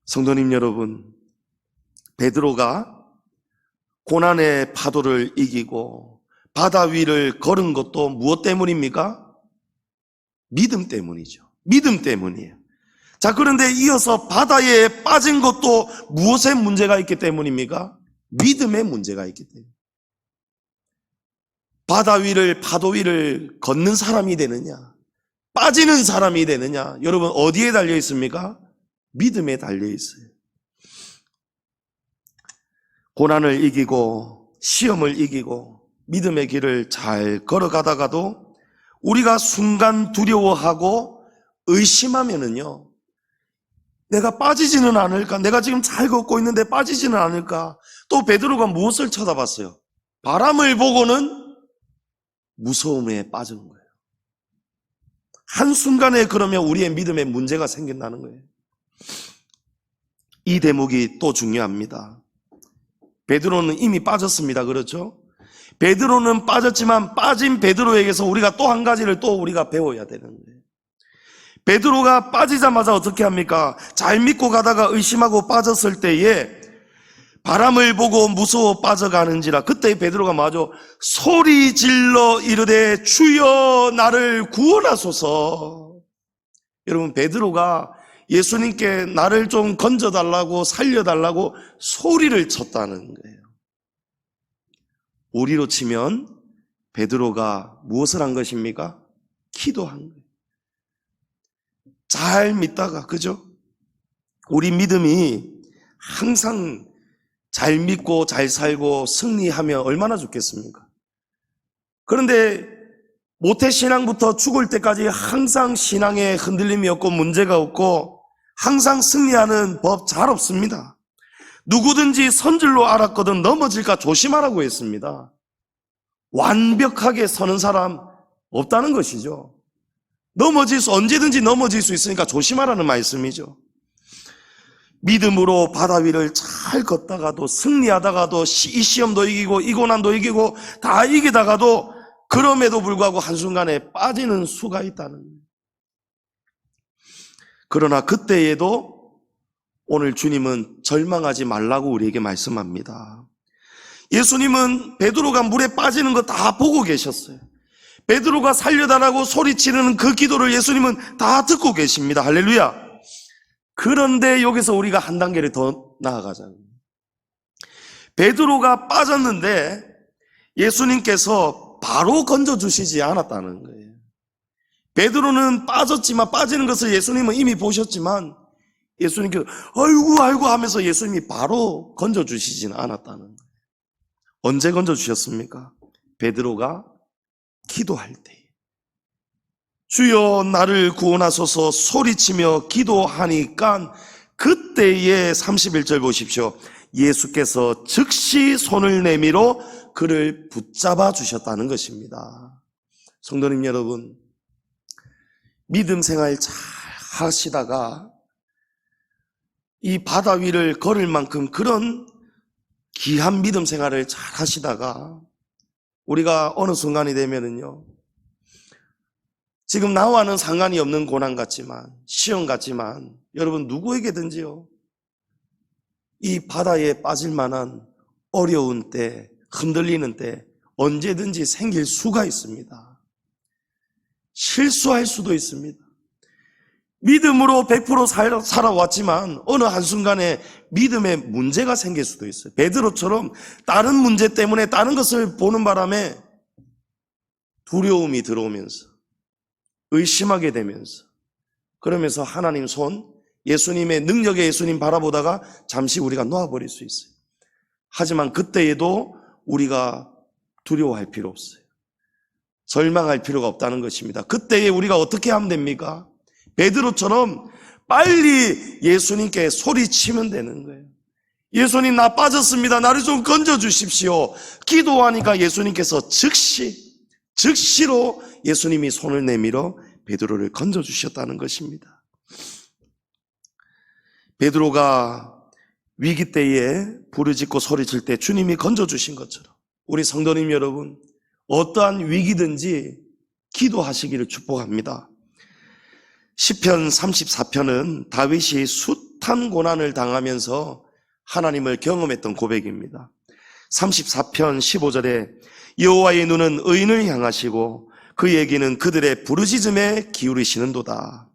성도님 여러분, 베드로가 고난의 파도를 이기고 바다 위를 걸은 것도 무엇 때문입니까? 믿음 때문이죠. 믿음 때문이에요. 자, 그런데 이어서 바다에 빠진 것도 무엇에 문제가 있기 때문입니까? 믿음에 문제가 있기 때문에. 바다 위를, 파도 위를 걷는 사람이 되느냐, 빠지는 사람이 되느냐, 여러분 어디에 달려 있습니까? 믿음에 달려 있어요. 고난을 이기고 시험을 이기고 믿음의 길을 잘 걸어가다가도 우리가 순간 두려워하고 의심하면은요, 내가 빠지지는 않을까? 내가 지금 잘 걷고 있는데 빠지지는 않을까? 또 베드로가 무엇을 쳐다봤어요? 바람을 보고는 무서움에 빠지는 거예요. 한순간에 그러면 우리의 믿음에 문제가 생긴다는 거예요. 이 대목이 또 중요합니다. 베드로는 이미 빠졌습니다. 그렇죠? 베드로는 빠졌지만 빠진 베드로에게서 우리가 또 한 가지를 또 우리가 배워야 되는 거예요. 베드로가 빠지자마자 어떻게 합니까? 잘 믿고 가다가 의심하고 빠졌을 때에 바람을 보고 무서워 빠져가는지라, 그때 베드로가 맞아 소리 질러 이르되 주여 나를 구원하소서. 여러분, 베드로가 예수님께 나를 좀 건져달라고 살려달라고 소리를 쳤다는 거예요. 우리로 치면 베드로가 무엇을 한 것입니까? 기도한 거예요. 잘 믿다가, 그죠? 우리 믿음이 항상 잘 믿고 잘 살고 승리하면 얼마나 좋겠습니까? 그런데 모태신앙부터 죽을 때까지 항상 신앙에 흔들림이 없고 문제가 없고 항상 승리하는 법 잘 없습니다. 누구든지 선줄로 알았거든 넘어질까 조심하라고 했습니다. 완벽하게 서는 사람 없다는 것이죠. 언제든지 넘어질 수 있으니까 조심하라는 말씀이죠. 믿음으로 바다 위를 잘 걷다가도, 승리하다가도, 이 시험도 이기고 이 고난도 이기고 다 이기다가도 그럼에도 불구하고 한순간에 빠지는 수가 있다는 거예요. 그러나 그때에도 오늘 주님은 절망하지 말라고 우리에게 말씀합니다. 예수님은 베드로가 물에 빠지는 거 다 보고 계셨어요. 베드로가 살려달라고 소리치는 그 기도를 예수님은 다 듣고 계십니다. 할렐루야. 그런데 여기서 우리가 한 단계를 더 나아가자고요. 베드로가 빠졌는데 예수님께서 바로 건져주시지 않았다는 거예요. 베드로는 빠졌지만, 빠지는 것을 예수님은 이미 보셨지만 예수님께서 아이고 하면서 예수님이 바로 건져주시지는 않았다는 거예요. 언제 건져주셨습니까? 베드로가 기도할 때, 주여 나를 구원하소서 소리치며 기도하니까 그때에 31절 보십시오. 예수께서 즉시 손을 내밀어 그를 붙잡아 주셨다는 것입니다. 성도님 여러분, 믿음 생활 잘 하시다가 이 바다 위를 걸을 만큼 그런 귀한 믿음 생활을 잘 하시다가 우리가 어느 순간이 되면은요, 지금 나와는 상관이 없는 고난 같지만, 시험 같지만, 여러분 누구에게든지요, 이 바다에 빠질 만한 어려운 때, 흔들리는 때 언제든지 생길 수가 있습니다. 실수할 수도 있습니다. 믿음으로 100% 살아왔지만 어느 한순간에 믿음에 문제가 생길 수도 있어요. 베드로처럼 다른 문제 때문에 다른 것을 보는 바람에 두려움이 들어오면서 의심하게 되면서, 그러면서 하나님 손, 예수님의 능력의 예수님 바라보다가 잠시 우리가 놓아버릴 수 있어요. 하지만 그때에도 우리가 두려워할 필요 없어요. 절망할 필요가 없다는 것입니다. 그때에 우리가 어떻게 하면 됩니까? 베드로처럼 빨리 예수님께 소리치면 되는 거예요. 예수님 나 빠졌습니다. 나를 좀 건져 주십시오. 기도하니까 예수님께서 즉시로 예수님이 손을 내밀어 베드로를 건져 주셨다는 것입니다. 베드로가 위기 때에 부르짖고 소리칠 때 주님이 건져 주신 것처럼 우리 성도님 여러분, 어떠한 위기든지 기도하시기를 축복합니다. 시편 34편은 다윗이 숱한 고난을 당하면서 하나님을 경험했던 고백입니다. 34편 15절에 여호와의 눈은 의인을 향하시고 그의 귀는 그들의 부르짖음에 기울이시는도다.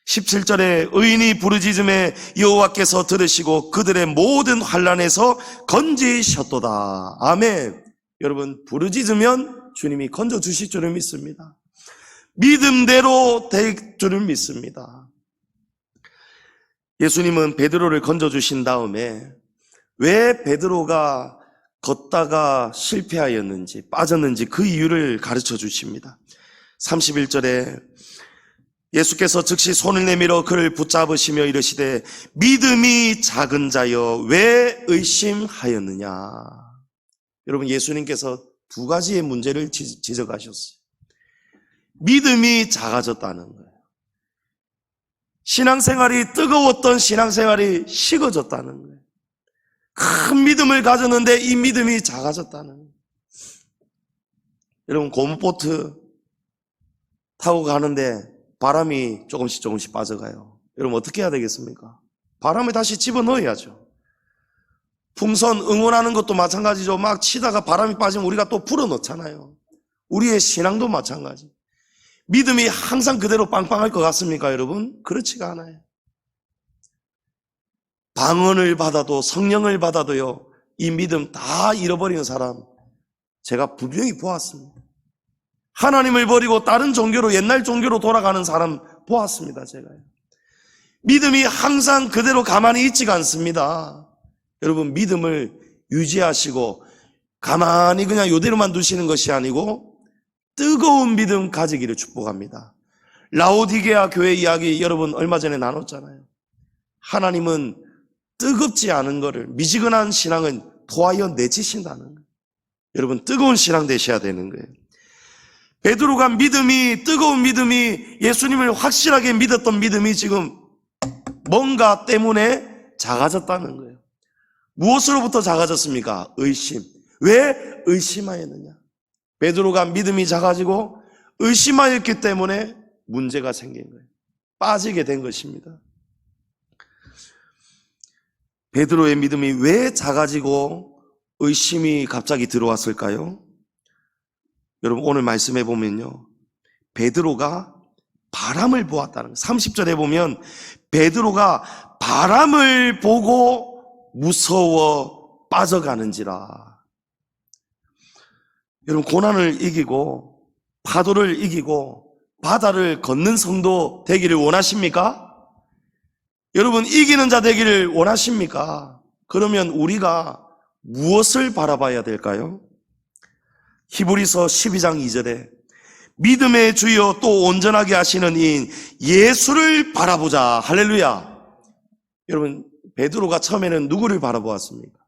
17절에 의인이 부르짖음에 여호와께서 들으시고 그들의 모든 환난에서 건지셨도다. 아멘. 여러분, 부르짖으면 주님이 건져주실 줄을 믿습니다. 믿음대로 될 줄을 믿습니다. 예수님은 베드로를 건져주신 다음에 왜 베드로가 걷다가 실패하였는지 빠졌는지 그 이유를 가르쳐 주십니다. 31절에 예수께서 즉시 손을 내밀어 그를 붙잡으시며 이르시되 믿음이 작은 자여 왜 의심하였느냐. 여러분, 예수님께서 두 가지의 문제를 지적하셨어요. 믿음이 작아졌다는 거예요. 신앙생활이 뜨거웠던 신앙생활이 식어졌다는 거예요. 큰 믿음을 가졌는데 이 믿음이 작아졌다는 거예요. 여러분, 고무보트 타고 가는데 바람이 조금씩 빠져가요. 여러분, 어떻게 해야 되겠습니까? 바람을 다시 집어넣어야죠. 풍선 응원하는 것도 마찬가지죠. 막 치다가 바람이 빠지면 우리가 또 불어넣잖아요. 우리의 신앙도 마찬가지. 믿음이 항상 그대로 빵빵할 것 같습니까, 여러분? 그렇지가 않아요. 방언을 받아도 성령을 받아도요, 이 믿음 다 잃어버리는 사람 제가 분명히 보았습니다. 하나님을 버리고 다른 종교로, 옛날 종교로 돌아가는 사람 보았습니다, 제가요. 믿음이 항상 그대로 가만히 있지가 않습니다. 여러분, 믿음을 유지하시고 가만히 그냥 이대로만 두시는 것이 아니고 뜨거운 믿음 가지기를 축복합니다. 라오디게아 교회 이야기 여러분 얼마 전에 나눴잖아요. 하나님은 뜨겁지 않은 거를, 미지근한 신앙은 토하여 내치신다는 거예요. 여러분, 뜨거운 신앙 되셔야 되는 거예요. 베드로가 뜨거운 믿음이, 예수님을 확실하게 믿었던 믿음이 지금 뭔가 때문에 작아졌다는 거예요. 무엇으로부터 작아졌습니까? 의심. 왜 의심하였느냐? 베드로가 믿음이 작아지고 의심하였기 때문에 문제가 생긴 거예요. 빠지게 된 것입니다. 베드로의 믿음이 왜 작아지고 의심이 갑자기 들어왔을까요? 여러분, 오늘 말씀해 보면요, 베드로가 바람을 보았다는 거예요. 30절에 보면 베드로가 바람을 보고 무서워 빠져가는지라. 여러분, 고난을 이기고 파도를 이기고 바다를 걷는 성도 되기를 원하십니까? 여러분, 이기는 자 되기를 원하십니까? 그러면 우리가 무엇을 바라봐야 될까요? 히브리서 12장 2절에 믿음의 주여 또 온전하게 하시는 이인 예수를 바라보자. 할렐루야. 여러분, 베드로가 처음에는 누구를 바라보았습니까?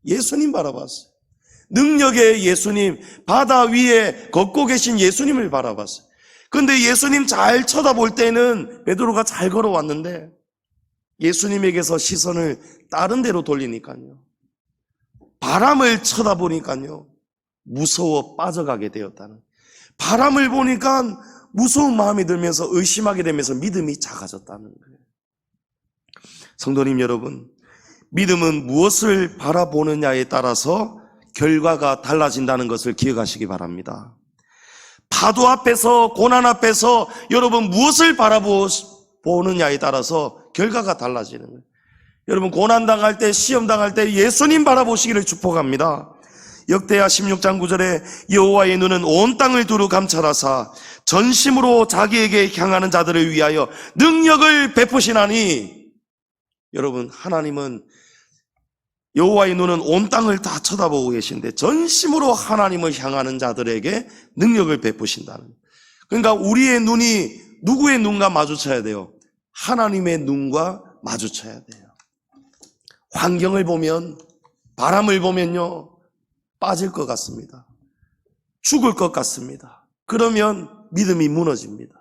예수님 바라봤어요. 능력의 예수님, 바다 위에 걷고 계신 예수님을 바라봤어요. 그런데 예수님 잘 쳐다볼 때는 베드로가 잘 걸어왔는데 예수님에게서 시선을 다른 데로 돌리니까요, 바람을 쳐다보니까요 무서워 빠져가게 되었다는, 바람을 보니까 무서운 마음이 들면서 의심하게 되면서 믿음이 작아졌다는 거예요. 성도님 여러분, 믿음은 무엇을 바라보느냐에 따라서 결과가 달라진다는 것을 기억하시기 바랍니다. 파도 앞에서, 고난 앞에서 여러분 무엇을 바라보느냐에 따라서 결과가 달라지는 거예요. 여러분, 고난 당할 때, 시험 당할 때 예수님 바라보시기를 축복합니다. 역대하 16장 9절에 여호와의 눈은 온 땅을 두루 감찰하사 전심으로 자기에게 향하는 자들을 위하여 능력을 베푸시나니. 여러분, 하나님은, 여호와의 눈은 온 땅을 다 쳐다보고 계신데 전심으로 하나님을 향하는 자들에게 능력을 베푸신다는. 그러니까 우리의 눈이 누구의 눈과 마주쳐야 돼요? 하나님의 눈과 마주쳐야 돼요. 환경을 보면, 바람을 보면요, 빠질 것 같습니다. 죽을 것 같습니다. 그러면 믿음이 무너집니다.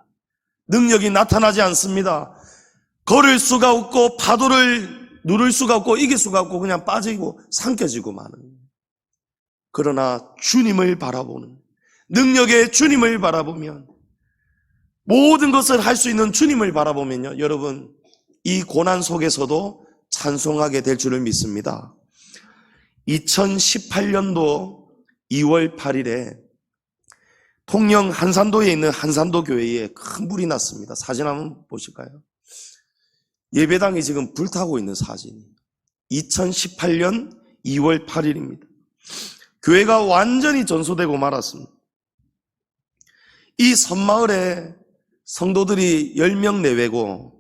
능력이 나타나지 않습니다. 걸을 수가 없고 파도를 누를 수가 없고 이길 수가 없고 그냥 빠지고 삼켜지고 마는. 그러나 주님을 바라보는, 능력의 주님을 바라보면, 모든 것을 할 수 있는 주님을 바라보면요, 여러분, 이 고난 속에서도 찬송하게 될 줄을 믿습니다. 2018년도 2월 8일에 통영 한산도에 있는 한산도 교회에 큰 불이 났습니다. 사진 한번 보실까요? 예배당이 지금 불타고 있는 사진이 2018년 2월 8일입니다. 교회가 완전히 전소되고 말았습니다. 이 섬마을에 성도들이 10명 내외고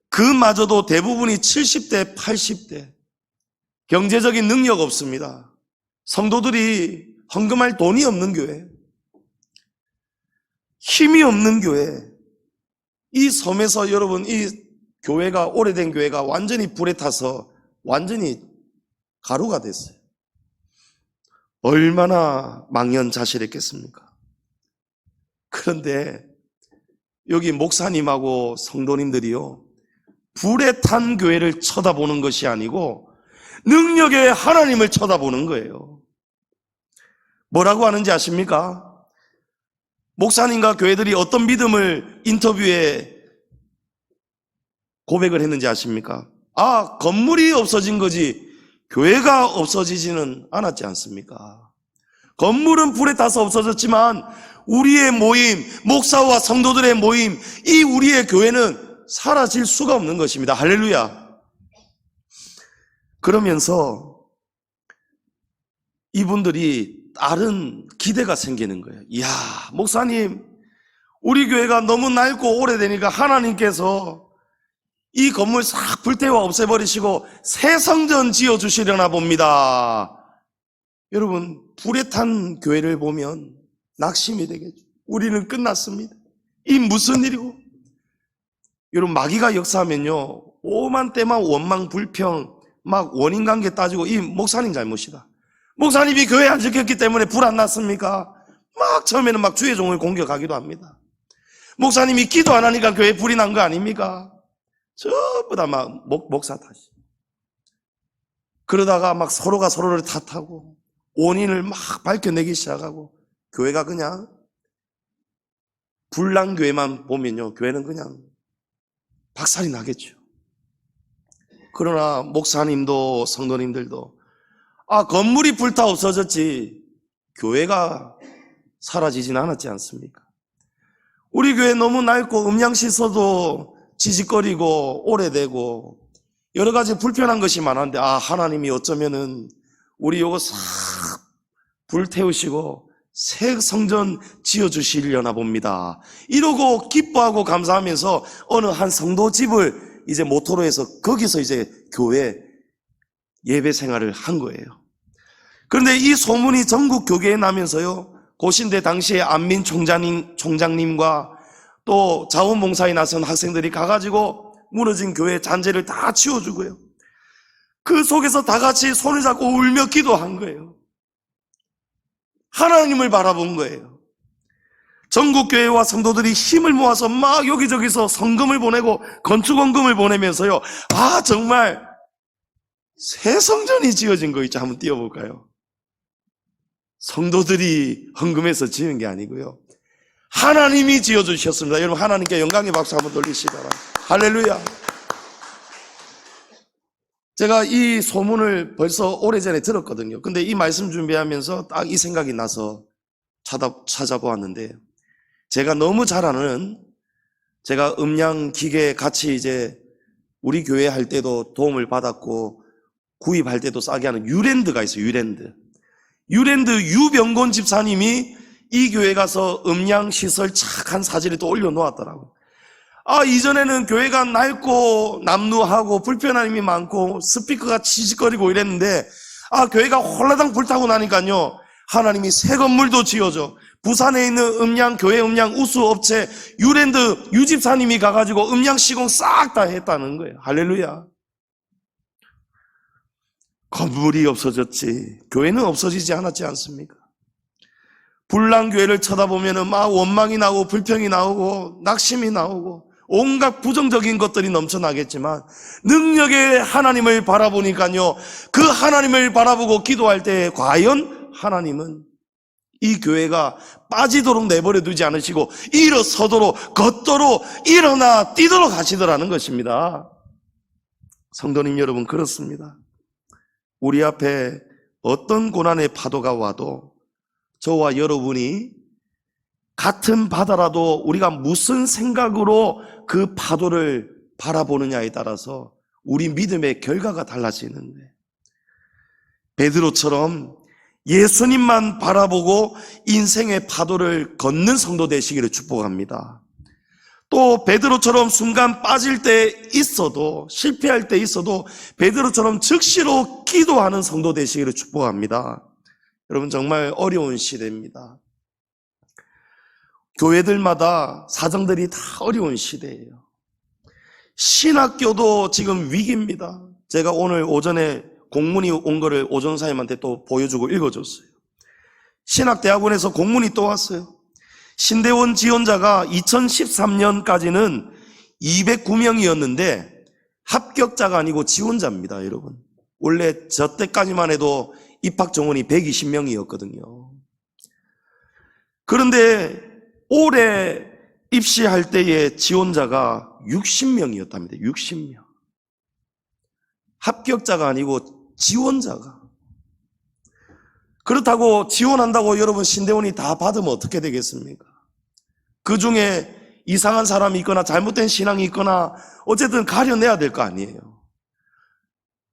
그마저도 대부분이 70대, 80대, 경제적인 능력 없습니다. 성도들이 헌금할 돈이 없는 교회, 힘이 없는 교회. 이 섬에서 여러분, 이 교회가, 오래된 교회가 완전히 불에 타서 완전히 가루가 됐어요. 얼마나 망연자실했겠습니까? 그런데 여기 목사님하고 성도님들이요, 불에 탄 교회를 쳐다보는 것이 아니고 능력의 하나님을 쳐다보는 거예요. 뭐라고 하는지 아십니까? 목사님과 교회들이 어떤 믿음을 인터뷰에 고백을 했는지 아십니까? 아, 건물이 없어진 거지 교회가 없어지지는 않았지 않습니까? 건물은 불에 타서 없어졌지만 우리의 모임, 목사와 성도들의 모임, 이 우리의 교회는 사라질 수가 없는 것입니다. 할렐루야. 그러면서 이분들이 다른 기대가 생기는 거예요. 이야, 목사님, 우리 교회가 너무 낡고 오래되니까 하나님께서 이 건물 싹 불태워 없애버리시고 새 성전 지어주시려나 봅니다. 여러분, 불에 탄 교회를 보면 낙심이 되겠죠. 우리는 끝났습니다. 이 무슨 일이고? 여러분, 마귀가 역사하면요, 오만 때만 원망, 불평, 막 원인관계 따지고 이 목사님 잘못이다. 목사님이 교회 안 지켰기 때문에 불 안 났습니까? 막 처음에는 막 주의 종을 공격하기도 합니다. 목사님이 기도 안 하니까 교회에 불이 난 거 아닙니까? 전부 다 막 목사 탓이. 그러다가 막 서로가 서로를 탓하고 원인을 막 밝혀내기 시작하고 교회가 그냥 불난 교회만 보면요, 교회는 그냥 박살이 나겠죠. 그러나 목사님도 성도님들도 아, 건물이 불타 없어졌지 교회가 사라지진 않았지 않습니까? 우리 교회 너무 낡고 음양시설도 지직거리고 오래되고 여러 가지 불편한 것이 많은데 아, 하나님이 어쩌면은 우리 요거 싹 불태우시고 새 성전 지어주시려나 봅니다. 이러고 기뻐하고 감사하면서 어느 한 성도 집을 이제 모토로 해서 거기서 이제 교회 예배 생활을 한 거예요. 그런데 이 소문이 전국 교계에 나면서요, 고신대 당시에 안민 총장님과 또 자원봉사에 나선 학생들이 가가지고 무너진 교회 잔재를 다 치워주고요, 그 속에서 다 같이 손을 잡고 울며 기도한 거예요. 하나님을 바라본 거예요. 전국교회와 성도들이 힘을 모아서 막 여기저기서 성금을 보내고 건축원금을 보내면서요, 아, 정말 새 성전이 지어진 거 있죠. 한번 띄워볼까요? 성도들이 헌금해서 지은 게 아니고요, 하나님이 지어주셨습니다. 여러분, 하나님께 영광의 박수 한번 돌리시기 바랍니다. 할렐루야. 제가 이 소문을 벌써 오래전에 들었거든요. 근데 이 말씀 준비하면서 딱 이 생각이 나서 찾아보았는데, 제가 너무 잘 아는, 제가 음량 기계 같이 이제 우리 교회 할 때도 도움을 받았고 구입할 때도 싸게 하는 유랜드가 있어요. 유랜드 유병곤 집사님이 이 교회 가서 음량 시설 착한 사진을 또 올려놓았더라고요. 아, 이전에는 교회가 낡고 남루하고 불편함이 많고 스피커가 치직거리고 이랬는데, 아, 교회가 홀라당 불타고 나니까요, 하나님이 새 건물도 지어줘. 부산에 있는 음량, 교회 음량 우수 업체 유랜드 유집사님이 가가지고 음량 시공 싹 다 했다는 거예요. 할렐루야. 건물이 없어졌지 교회는 없어지지 않았지 않습니까? 불량교회를 쳐다보면 막 원망이 나오고 불평이 나오고 낙심이 나오고 온갖 부정적인 것들이 넘쳐나겠지만 능력의 하나님을 바라보니까요, 그 하나님을 바라보고 기도할 때 과연 하나님은 이 교회가 빠지도록 내버려 두지 않으시고 일어서도록 걷도록 일어나 뛰도록 하시더라는 것입니다. 성도님 여러분, 그렇습니다. 우리 앞에 어떤 고난의 파도가 와도 저와 여러분이 같은 바다라도 우리가 무슨 생각으로 그 파도를 바라보느냐에 따라서 우리 믿음의 결과가 달라지는데, 베드로처럼 예수님만 바라보고 인생의 파도를 걷는 성도 되시기를 축복합니다. 또 베드로처럼 순간 빠질 때 있어도, 실패할 때 있어도 베드로처럼 즉시로 기도하는 성도 되시기를 축복합니다. 여러분, 정말 어려운 시대입니다. 교회들마다 사정들이 다 어려운 시대예요. 신학교도 지금 위기입니다. 제가 오늘 오전에 공문이 온 거를 오전사님한테 또 보여주고 읽어줬어요. 신학대학원에서 공문이 또 왔어요. 신대원 지원자가 2013년까지는 209명이었는데 합격자가 아니고 지원자입니다, 여러분. 원래 저 때까지만 해도 입학 정원이 120명이었거든요. 그런데 올해 입시할 때의 지원자가 60명이었답니다. 60명. 합격자가 아니고 지원자가. 그렇다고 지원한다고 여러분 신대원이 다 받으면 어떻게 되겠습니까? 그 중에 이상한 사람이 있거나 잘못된 신앙이 있거나 어쨌든 가려내야 될 거 아니에요.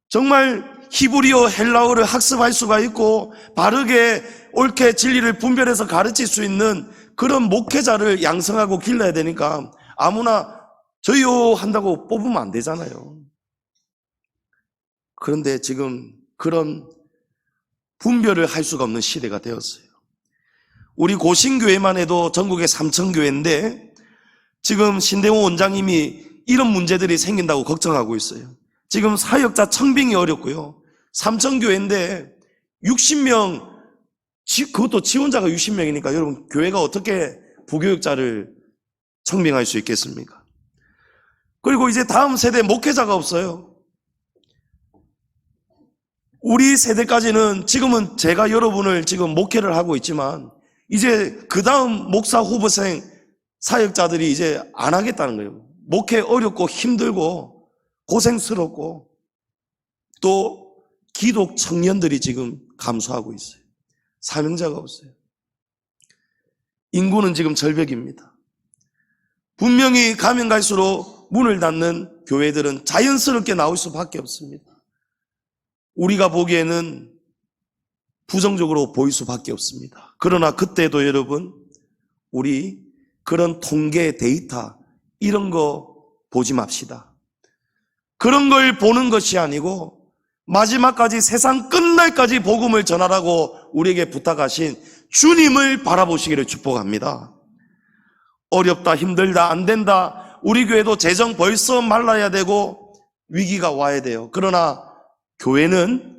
정말 히브리어, 헬라어를 학습할 수가 있고 바르게 옳게 진리를 분별해서 가르칠 수 있는 그런 목회자를 양성하고 길러야 되니까 아무나 저요 한다고 뽑으면 안 되잖아요. 그런데 지금 그런 분별을 할 수가 없는 시대가 되었어요. 우리 고신교회만 해도 전국에 3,000교회인데 지금 신대원 원장님이 이런 문제들이 생긴다고 걱정하고 있어요. 지금 사역자 청빙이 어렵고요. 3,000교회인데 60명, 그것도 지원자가 60명이니까 여러분, 교회가 어떻게 부교육자를 청빙할 수 있겠습니까? 그리고 이제 다음 세대 목회자가 없어요. 우리 세대까지는 지금은 제가 여러분을 지금 목회를 하고 있지만 이제 그 다음 목사 후보생 사역자들이 이제 안 하겠다는 거예요. 목회 어렵고 힘들고 고생스럽고 또 기독 청년들이 지금 감소하고 있어요. 사명자가 없어요. 인구는 지금 절벽입니다. 분명히 가면 갈수록 문을 닫는 교회들은 자연스럽게 나올 수밖에 없습니다. 우리가 보기에는 부정적으로 보일 수밖에 없습니다. 그러나 그때도 여러분, 우리 그런 통계 데이터 이런 거 보지 맙시다. 그런 걸 보는 것이 아니고 마지막까지 세상 끝날까지 복음을 전하라고 우리에게 부탁하신 주님을 바라보시기를 축복합니다. 어렵다, 힘들다, 안 된다, 우리 교회도 재정 벌써 말라야 되고 위기가 와야 돼요. 그러나 교회는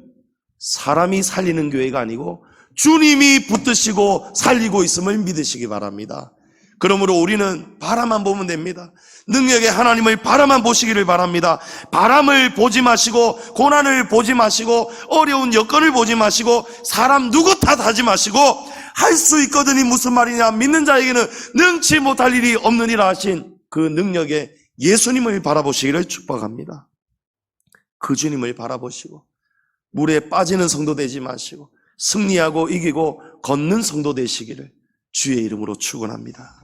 사람이 살리는 교회가 아니고 주님이 붙드시고 살리고 있음을 믿으시기 바랍니다. 그러므로 우리는 바라만 보면 됩니다. 능력의 하나님을 바라만 보시기를 바랍니다. 바람을 보지 마시고 고난을 보지 마시고 어려운 여건을 보지 마시고 사람 누구 탓하지 마시고 할 수 있거든이 무슨 말이냐, 믿는 자에게는 능치 못할 일이 없느니라 하신 그 능력의 예수님을 바라보시기를 축복합니다. 그 주님을 바라보시고 물에 빠지는 성도 되지 마시고 승리하고 이기고 걷는 성도 되시기를 주의 이름으로 축원합니다.